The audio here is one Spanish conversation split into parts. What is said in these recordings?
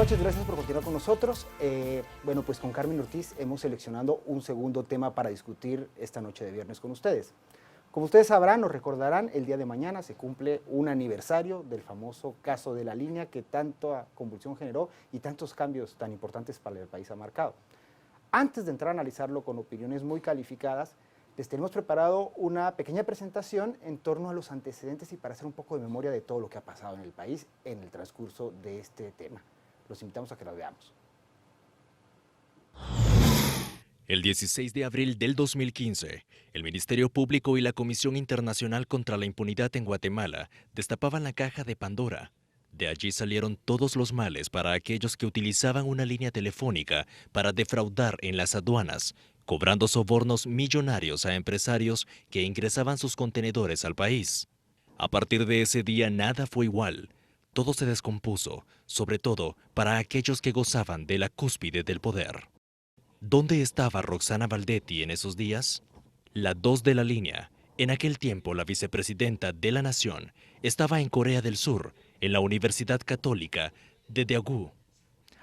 noches, gracias por continuar con nosotros. Bueno, pues con Carmen Ortiz hemos seleccionado un segundo tema para discutir esta noche de viernes con ustedes. Como ustedes sabrán o recordarán, el día de mañana se cumple un aniversario del famoso caso de La Línea que tanta convulsión generó y tantos cambios tan importantes para el país ha marcado. Antes de entrar a analizarlo con opiniones muy calificadas, les tenemos preparado una pequeña presentación en torno a los antecedentes y para hacer un poco de memoria de todo lo que ha pasado en el país en el transcurso de este tema. Los invitamos a que lo veamos. El 16 de abril del 2015, el Ministerio Público y la Comisión Internacional contra la Impunidad en Guatemala destapaban la caja de Pandora. De allí salieron todos los males para aquellos que utilizaban una línea telefónica para defraudar en las aduanas, cobrando sobornos millonarios a empresarios que ingresaban sus contenedores al país. A partir de ese día nada fue igual. Todo se descompuso, sobre todo para aquellos que gozaban de la cúspide del poder. ¿Dónde estaba Roxana Valdetti en esos días? La 2 de la línea, en aquel tiempo la vicepresidenta de la Nación, estaba en Corea del Sur, en la Universidad Católica de Daegu.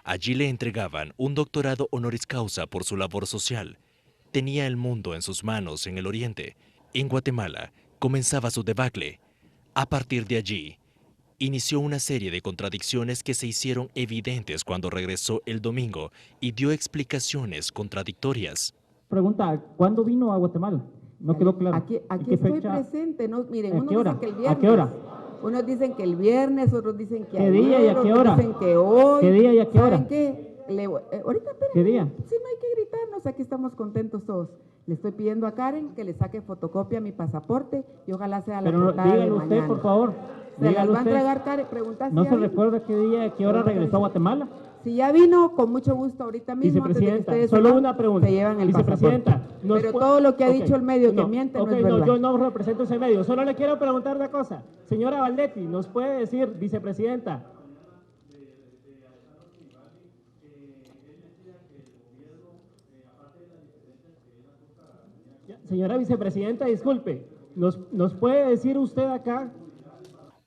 Allí le entregaban un doctorado honoris causa por su labor social. Tenía el mundo en sus manos en el Oriente. En Guatemala comenzaba su debacle. A partir de allí, inició una serie de contradicciones que se hicieron evidentes cuando regresó el domingo y dio explicaciones contradictorias. Pregunta, ¿cuándo vino a Guatemala? No quedó claro. Aquí estoy presente, ¿no? Miren, unos dicen que el viernes. ¿A qué hora? Unos dicen que el viernes, otros dicen que ¿Qué día y a qué hora? Otros dicen que hoy. ¿Qué día y a qué hora? ¿Saben qué? Ahorita, esperen. ¿Qué día? Sí, no hay que gritarnos, aquí estamos contentos todos. Le estoy pidiendo a Karen que le saque fotocopia a mi pasaporte y ojalá sea la portada de mañana. Dígalo usted, por favor. ¿Se las va a entregar, Karen? Preguntas. ¿No se recuerda qué día y a qué hora regresó a Guatemala? Si ya vino, con mucho gusto ahorita mismo. Vicepresidenta, solo una pregunta. Se llevan el Vicepresidenta, pero todo lo que ha dicho el medio que miente no es verdad. No, yo no represento ese medio. Solo le quiero preguntar una cosa. Señora Valdetti, ¿nos puede decir, vicepresidenta? Señora vicepresidenta, disculpe. ¿Nos puede decir usted acá?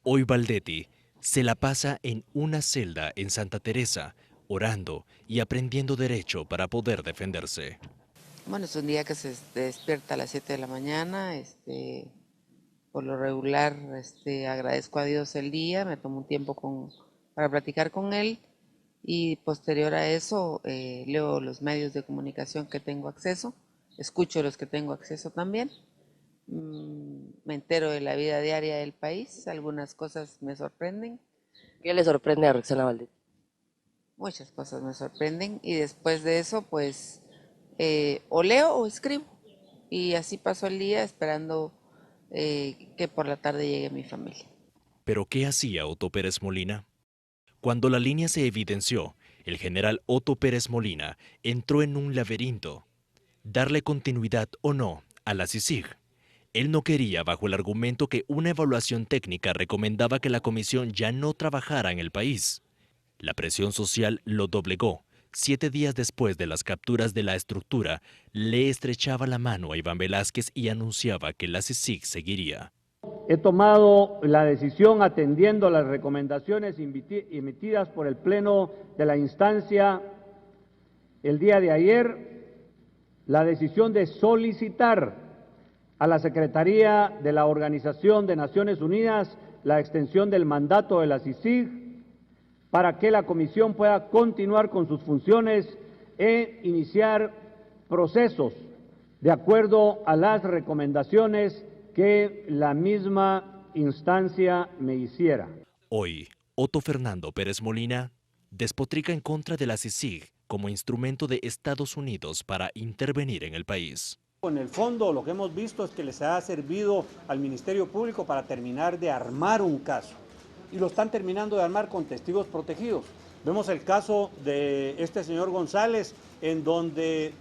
Hoy Valdetti se la pasa en una celda en Santa Teresa, orando y aprendiendo derecho para poder defenderse. Bueno, es un día que se despierta a las 7 de la mañana, por lo regular agradezco a Dios el día, me tomo un tiempo para platicar con Él y posterior a eso leo los medios de comunicación que tengo acceso, escucho los que tengo acceso también, me entero de la vida diaria del país, algunas cosas me sorprenden. ¿Qué le sorprende a Roxana Valdetti? Muchas cosas me sorprenden y después de eso pues o leo o escribo y así paso el día esperando que por la tarde llegue mi familia. ¿Pero qué hacía Otto Pérez Molina? Cuando La Línea se evidenció, el general Otto Pérez Molina entró en un laberinto. ¿Darle continuidad o no a la CICIG? Él no quería bajo el argumento que una evaluación técnica recomendaba que la comisión ya no trabajara en el país. La presión social lo doblegó. 7 días después de las capturas de la estructura, le estrechaba la mano a Iván Velázquez y anunciaba que la CICIG seguiría. He tomado la decisión atendiendo las recomendaciones emitidas por el Pleno de la instancia el día de ayer, la decisión de solicitar a la Secretaría de la Organización de Naciones Unidas la extensión del mandato de la CICIG para que la Comisión pueda continuar con sus funciones e iniciar procesos de acuerdo a las recomendaciones que la misma instancia me hiciera. Hoy, Otto Fernando Pérez Molina despotrica en contra de la CICIG como instrumento de Estados Unidos para intervenir en el país. En el fondo lo que hemos visto es que les ha servido al Ministerio Público para terminar de armar un caso y lo están terminando de armar con testigos protegidos. Vemos el caso de este señor González en donde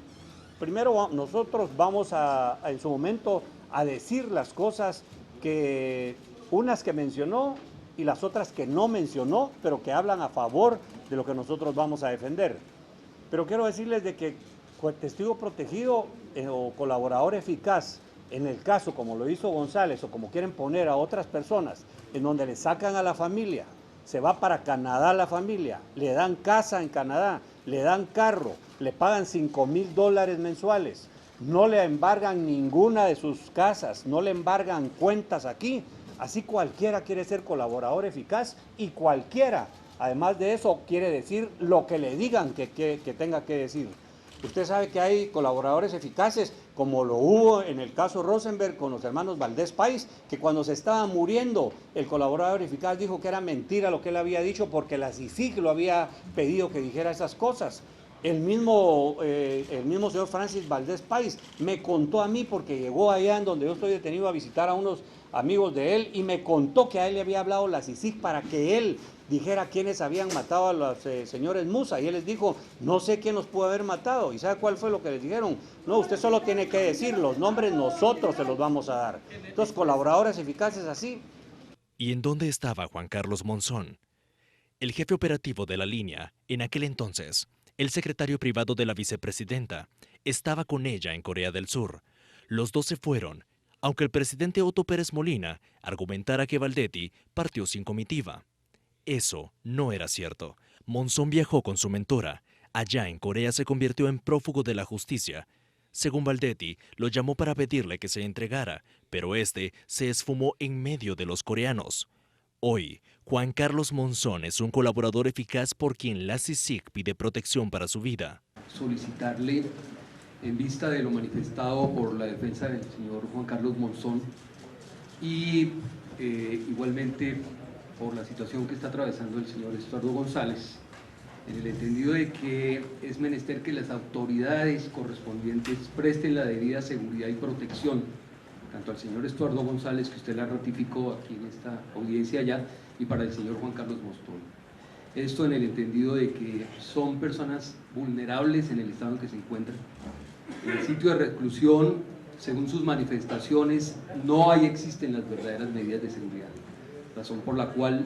primero nosotros vamos en su momento a decir las cosas que unas que mencionó y las otras que no mencionó, pero que hablan a favor de lo que nosotros vamos a defender. Pero quiero decirles de que testigo protegido o colaborador eficaz, en el caso como lo hizo González o como quieren poner a otras personas, en donde le sacan a la familia, se va para Canadá la familia, le dan casa en Canadá, le dan carro, le pagan $5,000 mensuales, no le embargan ninguna de sus casas, no le embargan cuentas aquí. Así cualquiera quiere ser colaborador eficaz y cualquiera, además de eso, quiere decir lo que le digan que tenga que decir. Usted sabe que hay colaboradores eficaces, como lo hubo en el caso Rosenberg con los hermanos Valdés Pais, que cuando se estaba muriendo, el colaborador eficaz dijo que era mentira lo que él había dicho porque la CICIG lo había pedido que dijera esas cosas. El mismo señor Francis Valdés Pais me contó a mí, porque llegó allá en donde yo estoy detenido a visitar a unos amigos de él, y me contó que a él le había hablado la CICIG para que él dijera quiénes habían matado a los señores Musa, y él les dijo, no sé quién los pudo haber matado. ¿Y sabe cuál fue lo que les dijeron? No, usted solo tiene que decir los nombres, nosotros se los vamos a dar. Entonces, colaboradores eficaces así. ¿Y en dónde estaba Juan Carlos Monzón? El jefe operativo de la línea, en aquel entonces, el secretario privado de la vicepresidenta, estaba con ella en Corea del Sur. Los dos se fueron, aunque el presidente Otto Pérez Molina argumentara que Valdetti partió sin comitiva. Eso no era cierto. Monzón viajó con su mentora. Allá en Corea se convirtió en prófugo de la justicia. Según Valdetti, lo llamó para pedirle que se entregara, pero este se esfumó en medio de los coreanos. Hoy, Juan Carlos Monzón es un colaborador eficaz por quien la CICIG pide protección para su vida. Solicitarle, en vista de lo manifestado por la defensa del señor Juan Carlos Monzón y igualmente por la situación que está atravesando el señor Estuardo González, en el entendido de que es menester que las autoridades correspondientes presten la debida seguridad y protección tanto al señor Estuardo González, que usted la ratificó aquí en esta audiencia ya, y para el señor Juan Carlos Monzón. Esto en el entendido de que son personas vulnerables en el estado en que se encuentran. En el sitio de reclusión, según sus manifestaciones, no existen las verdaderas medidas de seguridad, razón por la cual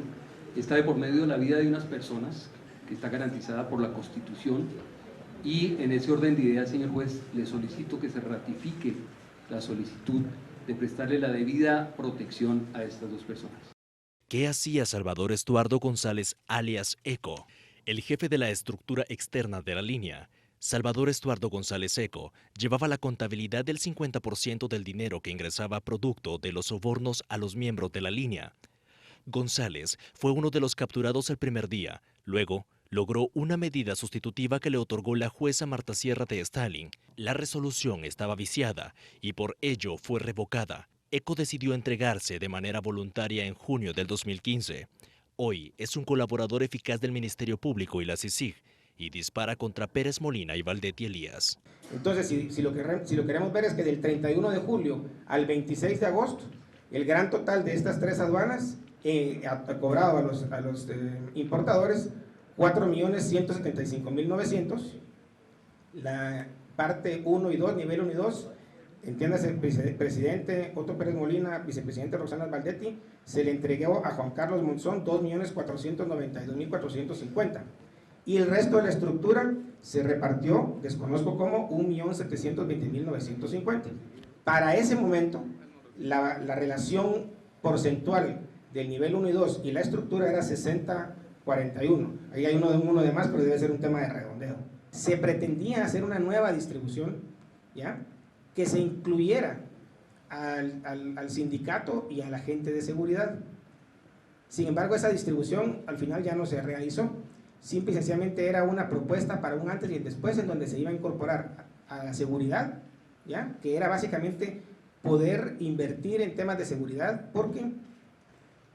está de por medio la vida de unas personas que está garantizada por la Constitución, y en ese orden de ideas, señor juez, le solicito que se ratifique la solicitud de prestarle la debida protección a estas dos personas. ¿Qué hacía Salvador Estuardo González alias Eco? El jefe de la estructura externa de la línea, Salvador Estuardo González Eco, llevaba la contabilidad del 50% del dinero que ingresaba producto de los sobornos a los miembros de la línea. González fue uno de los capturados el primer día. Luego, logró una medida sustitutiva que le otorgó la jueza Marta Sierra de Stalin. La resolución estaba viciada y por ello fue revocada. Eco decidió entregarse de manera voluntaria en junio del 2015. Hoy es un colaborador eficaz del Ministerio Público y la CICIG y dispara contra Pérez Molina y Valdetti Elías. Entonces, si lo queremos ver es que del 31 de julio al 26 de agosto, el gran total de estas tres aduanas ha cobrado a los importadores 4.175.900. La parte 1 y 2, nivel 1 y 2, entiéndase, el presidente Otto Pérez Molina, vicepresidente Roxana Valdetti, se le entregó a Juan Carlos Monzón 2.492.450. Y el resto de la estructura se repartió, desconozco cómo, 1.720.950. Para ese momento, la relación porcentual del nivel 1 y 2 y la estructura era 60-41. Ahí hay uno de más, pero debe ser un tema de redondeo. Se pretendía hacer una nueva distribución, ¿ya?, que se incluyera al sindicato y a la gente de seguridad. Sin embargo, esa distribución al final ya no se realizó. Simple y sencillamente era una propuesta para un antes y el después, en donde se iba a incorporar a la seguridad, ¿ya?, que era básicamente poder invertir en temas de seguridad, porque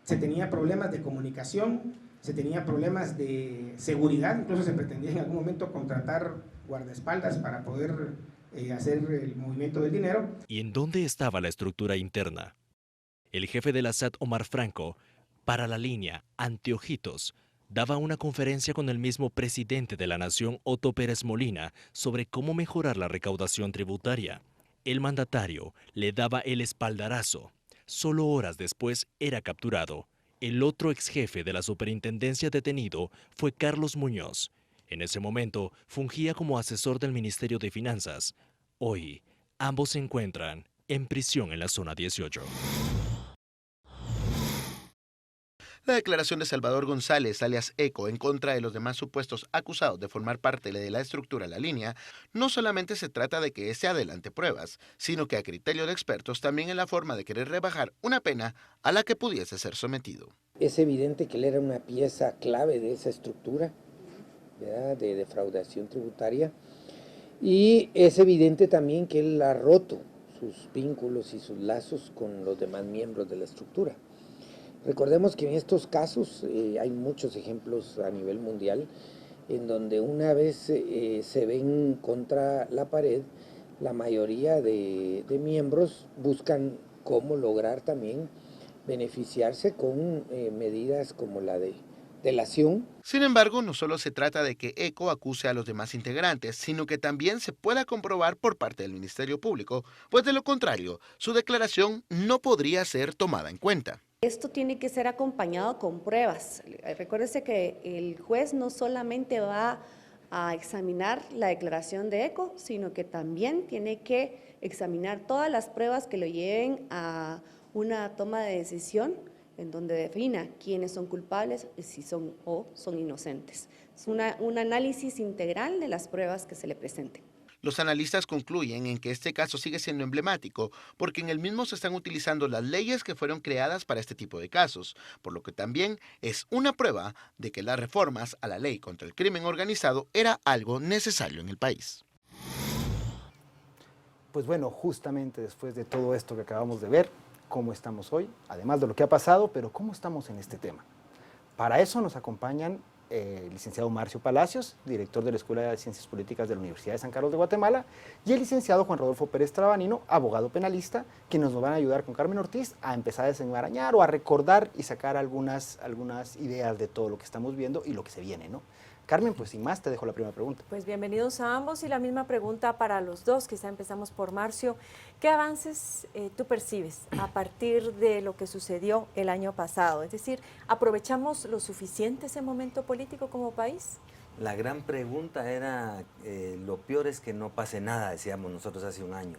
se tenía problemas de comunicación, se tenía problemas de seguridad, incluso se pretendía en algún momento contratar guardaespaldas para poder hacer el movimiento del dinero. ¿Y en dónde estaba la estructura interna? El jefe de la SAT, Omar Franco, para la línea Anteojitos, daba una conferencia con el mismo presidente de la Nación, Otto Pérez Molina, sobre cómo mejorar la recaudación tributaria. El mandatario le daba el espaldarazo. Solo horas después era capturado. El otro exjefe de la superintendencia detenido fue Carlos Muñoz. En ese momento fungía como asesor del Ministerio de Finanzas. Hoy, ambos se encuentran en prisión en la zona 18. La declaración de Salvador González, alias ECO, en contra de los demás supuestos acusados de formar parte de la estructura La Línea, no solamente se trata de que se adelante pruebas, sino que a criterio de expertos también es la forma de querer rebajar una pena a la que pudiese ser sometido. Es evidente que él era una pieza clave de esa estructura, ¿verdad?, de defraudación tributaria, y es evidente también que él ha roto sus vínculos y sus lazos con los demás miembros de la estructura. Recordemos que en estos casos hay muchos ejemplos a nivel mundial en donde una vez se ven contra la pared, la mayoría de miembros buscan cómo lograr también beneficiarse con medidas como la de delación. Sin embargo, no solo se trata de que ECO acuse a los demás integrantes, sino que también se pueda comprobar por parte del Ministerio Público, pues de lo contrario, su declaración no podría ser tomada en cuenta. Esto tiene que ser acompañado con pruebas. Recuérdese que el juez no solamente va a examinar la declaración de ECO, sino que también tiene que examinar todas las pruebas que lo lleven a una toma de decisión en donde defina quiénes son culpables y si son o son inocentes. Es un análisis integral de las pruebas que se le presenten. Los analistas concluyen en que este caso sigue siendo emblemático porque en el mismo se están utilizando las leyes que fueron creadas para este tipo de casos, por lo que también es una prueba de que las reformas a la ley contra el crimen organizado era algo necesario en el país. Pues bueno, justamente después de todo esto que acabamos de ver, cómo estamos hoy, además de lo que ha pasado, pero cómo estamos en este tema. Para eso nos acompañan el licenciado Marcio Palacios, director de la Escuela de Ciencias Políticas de la Universidad de San Carlos de Guatemala, y el licenciado Juan Rodolfo Pérez Trabanino, abogado penalista, quienes nos van a ayudar con Carmen Ortiz a empezar a desenmarañar o a recordar y sacar algunas ideas de todo lo que estamos viendo y lo que se viene, ¿no? Carmen, pues sin más, te dejo la primera pregunta. Pues bienvenidos a ambos y la misma pregunta para los dos, quizá empezamos por Marcio. ¿Qué avances tú percibes a partir de lo que sucedió el año pasado? Es decir, ¿aprovechamos lo suficiente ese momento político como país? La gran pregunta era, lo peor es que no pase nada, decíamos nosotros hace un año.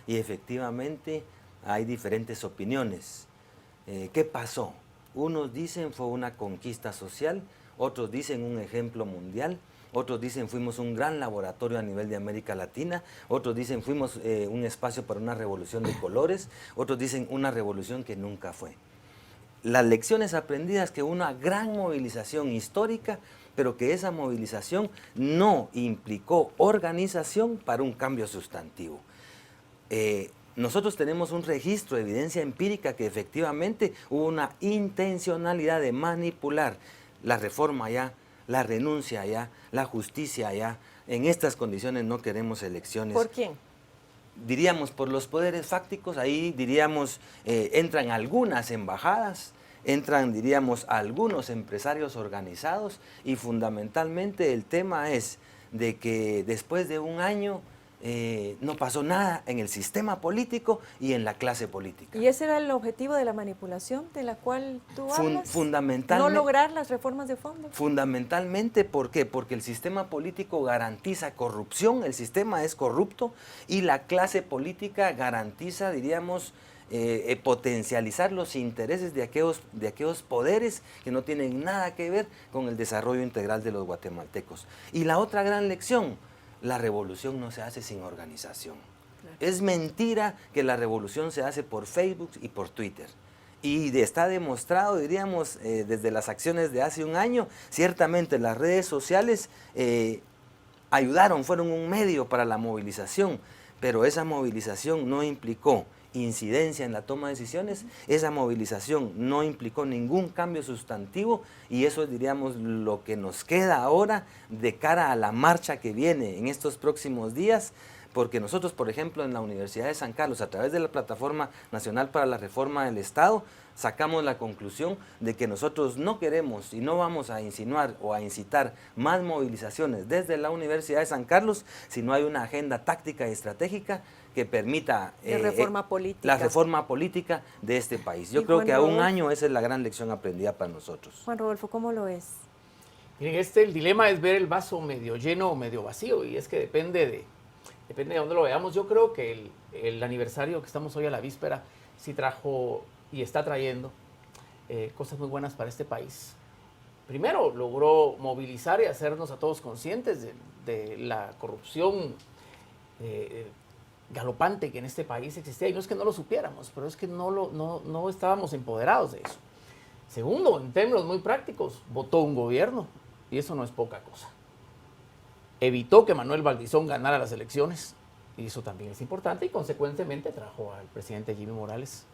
Y efectivamente hay diferentes opiniones. ¿Qué pasó? Unos dicen fue una conquista social, otros dicen un ejemplo mundial, otros dicen fuimos un gran laboratorio a nivel de América Latina, otros dicen fuimos un espacio para una revolución de colores, otros dicen una revolución que nunca fue. Las lecciones aprendidas, que una gran movilización histórica, pero que esa movilización no implicó organización para un cambio sustantivo. Nosotros tenemos un registro, evidencia empírica que efectivamente hubo una intencionalidad de manipular la reforma allá, la renuncia allá, la justicia allá. En estas condiciones no queremos elecciones. ¿Por quién? Diríamos por los poderes fácticos, ahí diríamos entran algunas embajadas, entran diríamos algunos empresarios organizados y fundamentalmente el tema es de que después de un año no pasó nada en el sistema político y en la clase política. ¿Y ese era el objetivo de la manipulación de la cual tú hablas? Fundamentalmente. ¿No lograr las reformas de fondo? Fundamentalmente, ¿por qué? Porque el sistema político garantiza corrupción, el sistema es corrupto y la clase política garantiza, diríamos, potencializar los intereses de aquellos poderes que no tienen nada que ver con el desarrollo integral de los guatemaltecos. Y la otra gran lección, la revolución no se hace sin organización. Claro. Es mentira que la revolución se hace por Facebook y por Twitter. Y está demostrado, diríamos, desde las acciones de hace un año, ciertamente las redes sociales ayudaron, fueron un medio para la movilización, pero esa movilización no implicó incidencia en la toma de decisiones, esa movilización no implicó ningún cambio sustantivo y eso es, diríamos, lo que nos queda ahora de cara a la marcha que viene en estos próximos días, porque nosotros, por ejemplo, en la Universidad de San Carlos, a través de la Plataforma Nacional para la Reforma del Estado, sacamos la conclusión de que nosotros no queremos y no vamos a insinuar o a incitar más movilizaciones desde la Universidad de San Carlos si no hay una agenda táctica y estratégica que permita la reforma política de este país. Yo creo que a un año esa es la gran lección aprendida para nosotros. Juan Rodolfo, ¿cómo lo es? Miren, el dilema es ver el vaso medio lleno o medio vacío, y es que depende de dónde lo veamos. Yo creo que el aniversario que estamos hoy a la víspera sí trajo y está trayendo cosas muy buenas para este país. Primero, logró movilizar y hacernos a todos conscientes de la corrupción galopante que en este país existía. Y no es que no lo supiéramos, pero es que no estábamos empoderados de eso. Segundo, en términos muy prácticos, votó un gobierno, y eso no es poca cosa. Evitó que Manuel Valdizón ganara las elecciones, y eso también es importante, y consecuentemente trajo al presidente Jimmy Morales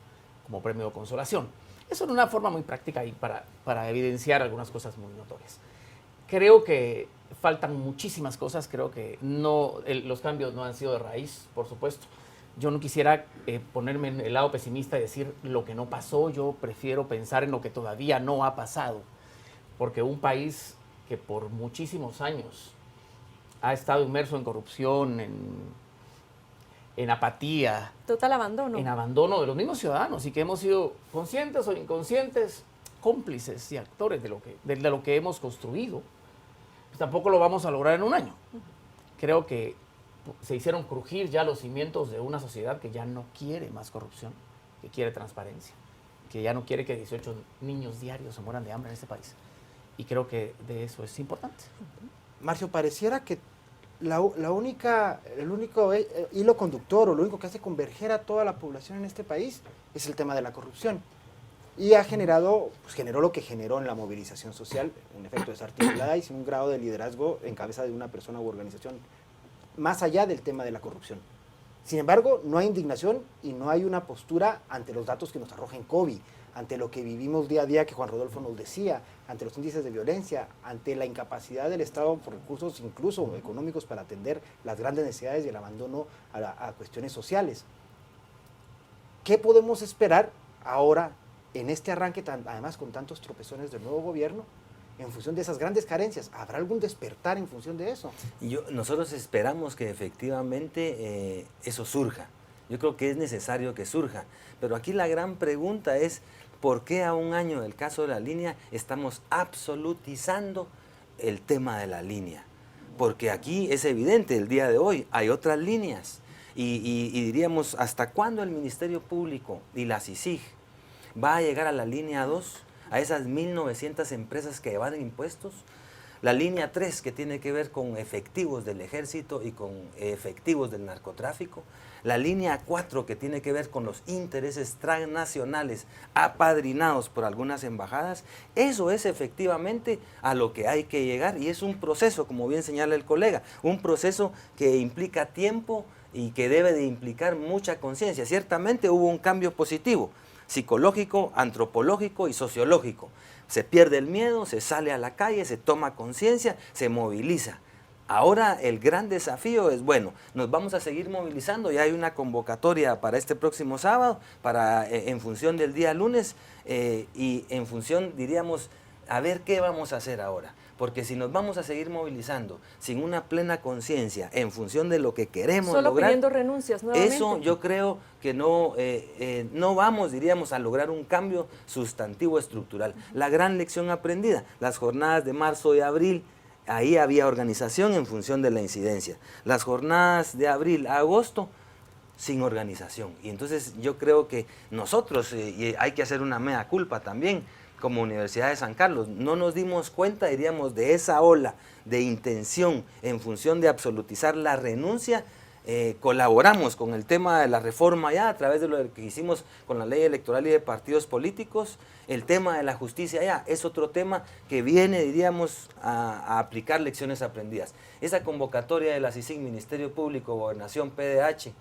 como premio de consolación. Eso es una forma muy práctica y para evidenciar algunas cosas muy notorias. Creo que faltan muchísimas cosas, creo que los cambios no han sido de raíz, por supuesto. Yo no quisiera ponerme en el lado pesimista y decir lo que no pasó, yo prefiero pensar en lo que todavía no ha pasado, porque un país que por muchísimos años ha estado inmerso en corrupción, en apatía. Total abandono. En abandono de los mismos ciudadanos y que hemos sido conscientes o inconscientes, cómplices y actores de lo que hemos construido, pues tampoco lo vamos a lograr en un año. Creo que se hicieron crujir ya los cimientos de una sociedad que ya no quiere más corrupción, que quiere transparencia, que ya no quiere que 18 niños diarios se mueran de hambre en este país. Y creo que de eso es importante. Marcio, pareciera que el único hilo conductor o lo único que hace converger a toda la población en este país es el tema de la corrupción. Y generó lo que generó en la movilización social, un efecto desarticulada y sin un grado de liderazgo en cabeza de una persona u organización, más allá del tema de la corrupción. Sin embargo, no hay indignación y no hay una postura ante los datos que nos arroja COVID, ante lo que vivimos día a día que Juan Rodolfo nos decía, ante los índices de violencia, ante la incapacidad del Estado por recursos incluso económicos para atender las grandes necesidades y el abandono a cuestiones sociales. ¿Qué podemos esperar ahora en este arranque, además con tantos tropezones del nuevo gobierno, en función de esas grandes carencias? ¿Habrá algún despertar en función de eso? Nosotros esperamos que efectivamente eso surja. Yo creo que es necesario que surja. Pero aquí la gran pregunta es, ¿por qué a un año del caso de la línea estamos absolutizando el tema de la línea? Porque aquí es evidente, el día de hoy hay otras líneas. Y diríamos, ¿hasta cuándo el Ministerio Público y la CICIG va a llegar a la línea 2? A esas 1.900 empresas que evaden impuestos, la línea 3 que tiene que ver con efectivos del ejército y con efectivos del narcotráfico, la línea 4 que tiene que ver con los intereses transnacionales apadrinados por algunas embajadas. Eso es efectivamente a lo que hay que llegar y es un proceso, como bien señala el colega, un proceso que implica tiempo y que debe de implicar mucha conciencia. Ciertamente hubo un cambio positivo, psicológico, antropológico y sociológico. Se pierde el miedo, se sale a la calle, se toma conciencia, se moviliza. Ahora el gran desafío es, bueno, nos vamos a seguir movilizando, ya hay una convocatoria para este próximo sábado, en función del día lunes y en función, diríamos, a ver qué vamos a hacer ahora. Porque si nos vamos a seguir movilizando sin una plena conciencia en función de lo que queremos solo lograr, pidiendo renuncias nuevamente. Eso yo creo que no vamos, diríamos, a lograr un cambio sustantivo estructural. La gran lección aprendida, las jornadas de marzo y abril, ahí había organización en función de la incidencia. Las jornadas de abril a agosto, sin organización. Y entonces yo creo que nosotros, y hay que hacer una mea culpa también, como Universidad de San Carlos, no nos dimos cuenta, diríamos, de esa ola de intención en función de absolutizar la renuncia. Colaboramos con el tema de la reforma ya a través de lo que hicimos con la ley electoral y de partidos políticos. El tema de la justicia ya es otro tema que viene, diríamos, a aplicar lecciones aprendidas. Esa convocatoria de la CICIG, Ministerio Público, Gobernación, PDH,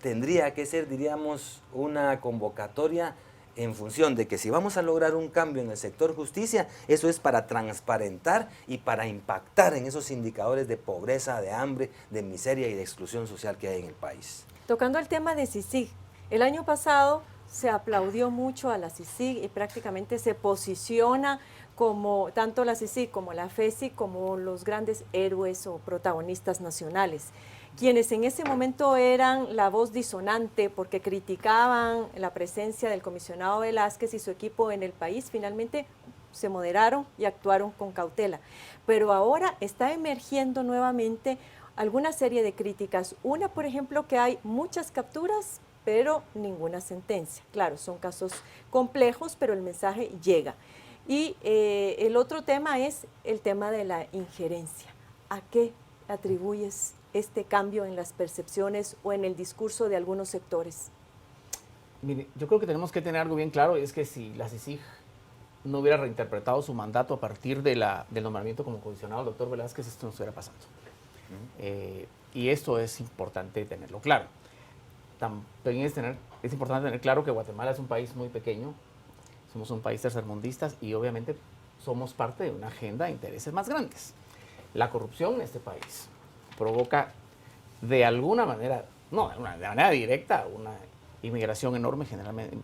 tendría que ser, diríamos, una convocatoria en función de que si vamos a lograr un cambio en el sector justicia, eso es para transparentar y para impactar en esos indicadores de pobreza, de hambre, de miseria y de exclusión social que hay en el país. Tocando el tema de CICIG, el año pasado se aplaudió mucho a la CICIG y prácticamente se posiciona como tanto la CICIG como la FESI como los grandes héroes o protagonistas nacionales, quienes en ese momento eran la voz disonante porque criticaban la presencia del comisionado Velázquez y su equipo en el país, finalmente se moderaron y actuaron con cautela. Pero ahora está emergiendo nuevamente alguna serie de críticas. Una, por ejemplo, que hay muchas capturas pero ninguna sentencia. Claro, son casos complejos, pero el mensaje llega. Y el otro tema es el tema de la injerencia. ¿A qué atribuyes este cambio en las percepciones o en el discurso de algunos sectores? Mire, yo creo que tenemos que tener algo bien claro, y es que si la CICIG no hubiera reinterpretado su mandato a partir del nombramiento como comisionado del doctor Velázquez, esto no estuviera pasando. Y esto es importante tenerlo claro. También es importante tener claro que Guatemala es un país muy pequeño, somos un país tercermundista y obviamente somos parte de una agenda de intereses más grandes. La corrupción en este país provoca de alguna manera, no, de manera directa, una inmigración enorme, generalmente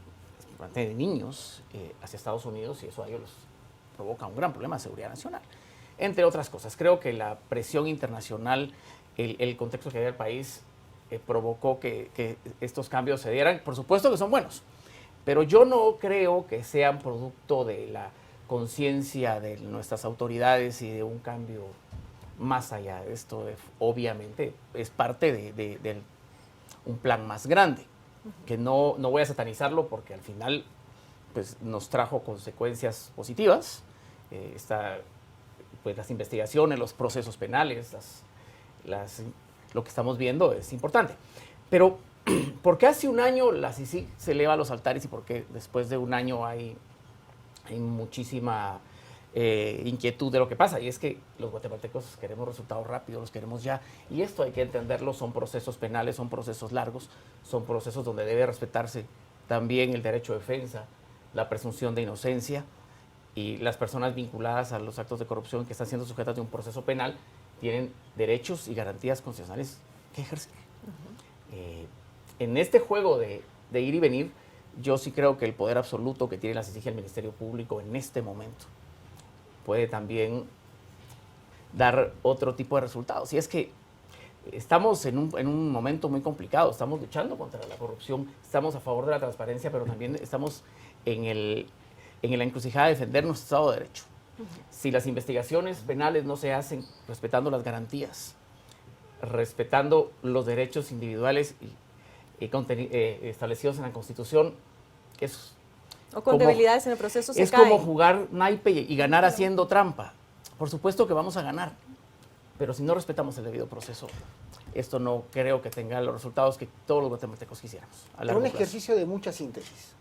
de niños hacia Estados Unidos, y eso a ellos les provoca un gran problema de seguridad nacional. Entre otras cosas, creo que la presión internacional, el contexto que había el país, provocó que estos cambios se dieran. Por supuesto que son buenos, pero yo no creo que sean producto de la conciencia de nuestras autoridades y de un cambio más allá de esto. Obviamente es parte de un plan más grande, que no voy a satanizarlo porque al final pues, nos trajo consecuencias positivas. Pues, las investigaciones, los procesos penales, lo que estamos viendo es importante. Pero, ¿por qué hace un año la CICIG se eleva a los altares y por qué después de un año hay muchísima inquietud de lo que pasa? Y es que los guatemaltecos queremos resultados rápidos, los queremos ya, y esto hay que entenderlo, son procesos penales, son procesos largos, son procesos donde debe respetarse también el derecho de defensa, la presunción de inocencia, y las personas vinculadas a los actos de corrupción que están siendo sujetas de un proceso penal tienen derechos y garantías constitucionales que ejercer. En este juego de ir y venir, yo sí creo que el poder absoluto que tiene la CICIG y el Ministerio Público en este momento puede también dar otro tipo de resultados. Y es que estamos en un momento muy complicado, estamos luchando contra la corrupción, estamos a favor de la transparencia, pero también estamos en la encrucijada de defender nuestro Estado de Derecho. Si las investigaciones penales no se hacen respetando las garantías, respetando los derechos individuales establecidos en la Constitución, o con debilidades en el proceso se es caen. como jugar naipe y ganar haciendo trampa. Por supuesto que vamos a ganar, pero si no respetamos el debido proceso, esto no creo que tenga los resultados que todos los guatemaltecos quisiéramos. Pero un ejercicio de mucha síntesis.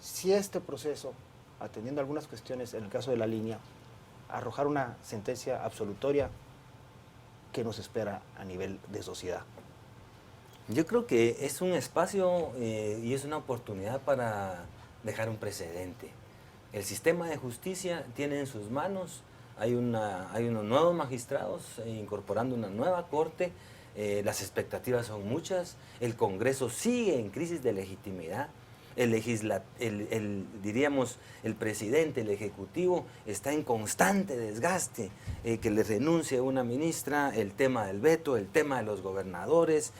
Si este proceso, atendiendo algunas cuestiones, en el caso de la línea, arrojar una sentencia absolutoria, ¿qué nos espera a nivel de sociedad? Yo creo que es un espacio y es una oportunidad para dejar un precedente. El sistema de justicia tiene en sus manos, hay unos nuevos magistrados incorporando una nueva corte, las expectativas son muchas, el Congreso sigue en crisis de legitimidad. Diríamos, el presidente, el ejecutivo, está en constante desgaste, que le renuncie una ministra, el tema del veto, el tema de los gobernadores,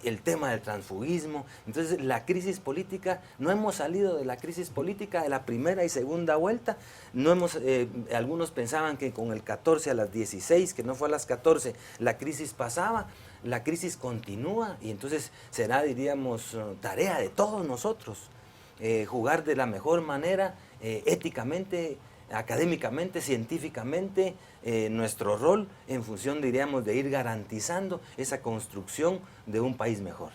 el tema del transfugismo. Entonces, la crisis política, no hemos salido de la crisis política de la primera y segunda vuelta, algunos pensaban que con el 14 a las 16, que no fue a las 14, la crisis pasaba. La crisis continúa y entonces será, diríamos, tarea de todos nosotros jugar de la mejor manera, éticamente, académicamente, científicamente, nuestro rol en función, diríamos, de ir garantizando esa construcción de un país mejor.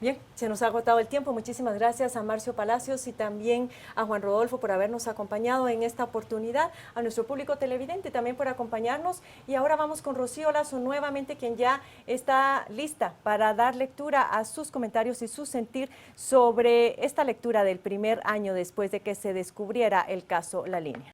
Bien, se nos ha agotado el tiempo. Muchísimas gracias a Marcio Palacios y también a Juan Rodolfo por habernos acompañado en esta oportunidad, a nuestro público televidente también por acompañarnos. Y ahora vamos con Rocío Lazo nuevamente, quien ya está lista para dar lectura a sus comentarios y su sentir sobre esta lectura del primer año después de que se descubriera el caso La Línea.